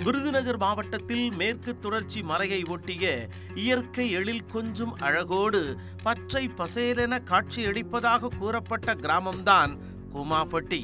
விருதுநகர் மாவட்டத்தில் மேற்கு தொடர்ச்சி மலையை ஒட்டிய இயற்கை எழில் கொஞ்சும் அழகோடு பச்சை பசேலென காட்சியளிப்பதாக கூறப்பட்ட கிராமம்தான் கூமாப்பட்டி.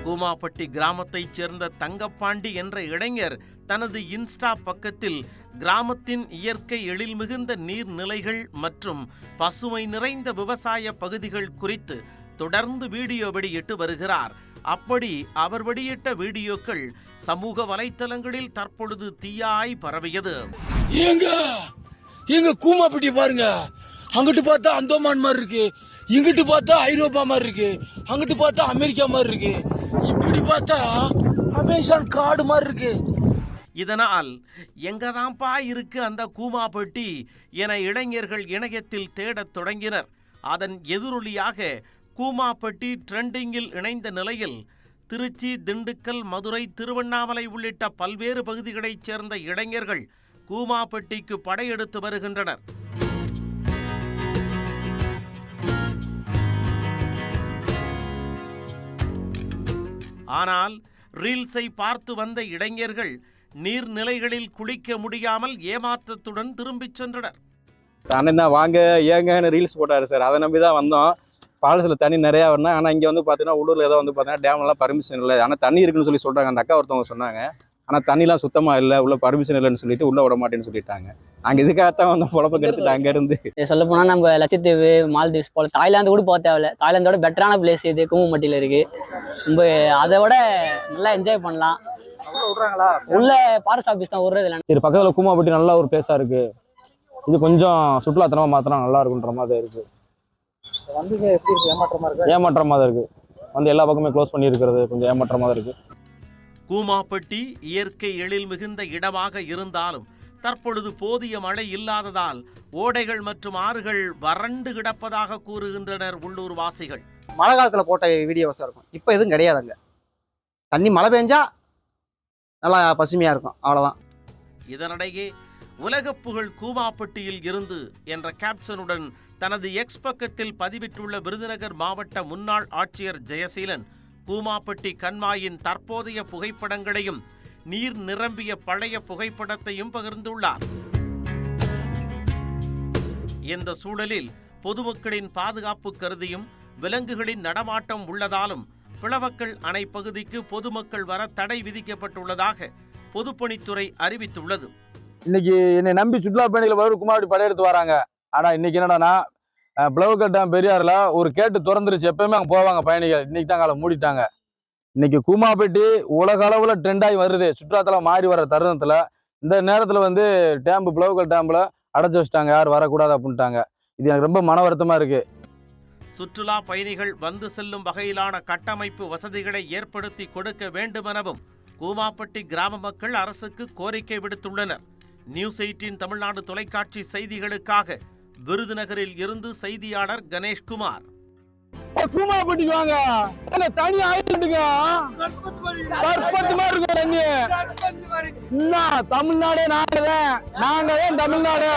கூமாப்பட்டி கிராமத்தைச் சேர்ந்த தங்கப்பாண்டி என்ற இளைஞர் தனது இன்ஸ்டா பக்கத்தில் கிராமத்தின் இயற்கை எழில் மிகுந்த நீர்நிலைகள் மற்றும் பசுமை நிறைந்த விவசாய பகுதிகள் குறித்து தொடர்ந்து வீடியோ வெளியிட்டு வருகிறார். அப்படி அவர் வெளியிட்ட வீடியோக்கள் சமூக வலைத்தளங்களில் தற்பொழுது தீயாய் பரவியது. எங்க கூமாப்பட்டி பாருங்க, அங்கிட்டு பார்த்தா அந்தோமான் மாதிரி இருக்கு, இங்கிட்டு பார்த்தா ஐரோப்பா மாதிரி இருக்கு, அங்கிட்டு பார்த்தா அமெரிக்கா மாதிரி இருக்கு, இப்படி பார்த்தா அமேசான் காடு மாதிரி இருக்கு. இதனால் எங்கதான்ப்பா இருக்கு அந்த கூமாப்பட்டி என இளைஞர்கள் இணையத்தில் தேடத் தொடங்கினர். அதன் எதிரொலியாக கூமாப்பட்டி ட்ரெண்டிங்கில் இணைந்த நிலையில் திருச்சி, திண்டுக்கல், மதுரை, திருவண்ணாமலை உள்ளிட்ட பல்வேறு பகுதிகளைச் சேர்ந்த இளைஞர்கள் கூமாப்பட்டிக்கு படையெடுத்து வருகின்றனர். ஆனால் ரீல்ஸை பார்த்து வந்த இளைஞர்கள் நீர்நிலைகளில் குளிக்க முடியாமல் ஏமாற்றத்துடன் திரும்பிச் சென்றனர். அண்ணன் தான் வாங்க ஏங்கன்னு ரீல்ஸ் போட்டாரு சார், அதை நம்பி தான் வந்தோம். ஃபால்ஸில் தண்ணி நிறையா வரணும். ஆனால் இங்கே வந்து பார்த்தீங்கன்னா உள்ளூரில் ஏதோ வந்து பார்த்தீங்கன்னா டேம்லாம் பர்மிஷன் இல்லை, ஆனால் தண்ணி இருக்குன்னு சொல்லி சொல்கிறாங்க. அந்த அக்கா ஒருத்தவங்க சொன்னாங்க, ஆனால் தண்ணிலாம் சுத்தமாக இல்லை, உள்ள பர்மிஷன் இல்லைன்னு சொல்லிட்டு உள்ளே விட மாட்டேன்னு சொல்லிட்டாங்க. நாங்கள் இதுக்காகத்தான் வந்து பொழப்ப கெடுத்துட்டு அங்கேருந்து. சொல்ல போனால் நம்ம லட்சத்தீவு, மால்தீவ்ஸ் போல் தாய்லாந்து கூட போக தேவையில்ல. தாய்லாந்தோட பெட்டரான பிளேஸ் இது கூமாப்பட்டியில் இருக்குது. நம்ம அதை விட நல்லா என்ஜாய் பண்ணலாம். உள்ள ஃபாரஸ்ட் ஆஃபீஸ் தான் விடுறது இல்லை. சரி, பக்கத்தில் கூமாப்பட்டி நல்ல ஒரு பிளேஸாக இருக்குது. இது கொஞ்சம் சுற்றுலாத்தனமாக மாற்றினா நல்லா இருக்குன்ற மாதிரி இருக்குது. ஏமாற்றமாக தான் இருக்குது. வந்து எல்லா பக்கமே க்ளோஸ் பண்ணி இருக்கிறது கொஞ்சம் ஏமாற்றமாக இருக்குது. கூமாப்பட்டி இயற்கை எழில் மிகுந்த இடமாக இருந்தாலும் தற்பொழுது போதிய மழை இல்லாததால் ஓடைகள் மற்றும் ஆறுகள் வறண்டு கிடப்பதாக கூறுகின்றனர் உள்ளூர் வாசிகள். மழை காலத்தில் போட்ட வீடியோஸாக இருக்கும், இப்போ எதுவும் கிடையாதுங்க. தண்ணி மழை பெஞ்சா நல்லா பசுமையாக இருக்கும், அவ்வளோதான். இதனிடையே உலகப் புகழ் கூமாப்பட்டியில் இருந்து என்ற கேப்ஷனுடன் தனது எக்ஸ் பக்கத்தில் பதிவிட்டுள்ள விருதுநகர் மாவட்ட முன்னாள் ஆட்சியர் ஜெயசீலன் கூமாப்பட்டி கண்மாயின் தற்போதைய புகைப்படங்களையும் நீர் நிரம்பிய பழைய புகைப்படத்தையும் பகிர்ந்துள்ளார். இந்த சூழலில் பொதுமக்களின் பாதுகாப்பு கருதியும் விலங்குகளின் நடமாட்டம் உள்ளதாலும் பிளவக்கல் அணை பகுதிக்கு பொதுமக்கள் வர தடை விதிக்கப்பட்டுள்ளதாக பொதுப்பணித்துறை அறிவித்துள்ளது. இன்னைக்கு என்னை நம்பி சுற்றுலா பயணிகள் வரும் கூமாப்பட்டி படையெடுத்து வராங்க. ஆனால் இன்னைக்கு என்னடானா பிளவுக்கல் டேம் பெரியாறுல ஒரு கேட்டு திறந்துருச்சு. எப்பயுமே அங்கே போவாங்க பயணிகள், இன்னைக்கு தான் காலை மூடிட்டாங்க. இன்னைக்கு கூமாப்பட்டி உலக அளவில் ட்ரெண்டாகி வருது. சுற்றுலாத்தலம் மாறி வர தருணத்தில் இந்த நேரத்தில் வந்து டேம்பு பிளவுக்கல் டேம்பில் அடைச்சி வச்சுட்டாங்க, யாரும் வரக்கூடாது அப்படின்ட்டாங்க. இது எனக்கு ரொம்ப மன வருத்தமாக இருக்குது. சுற்றுலா பயணிகள் வந்து செல்லும் வகையிலான கட்டமைப்பு வசதிகளை ஏற்படுத்தி கொடுக்க வேண்டுமெனவும் கூமாப்பட்டி கிராம மக்கள் அரசுக்கு கோரிக்கை விடுத்துள்ளனர். நியூஸ் 18 தமிழ்நாடு தொலைக்காட்சி செய்திகளுக்காக விருதுநகரில் இருந்து செய்தியாளர் கணேஷ்குமார். கூமாப்பட்டிக்கு வாங்க, தனி ஆயிட்டுங்க தமிழ்நாடே நாங்க தான் தமிழ்நாடு.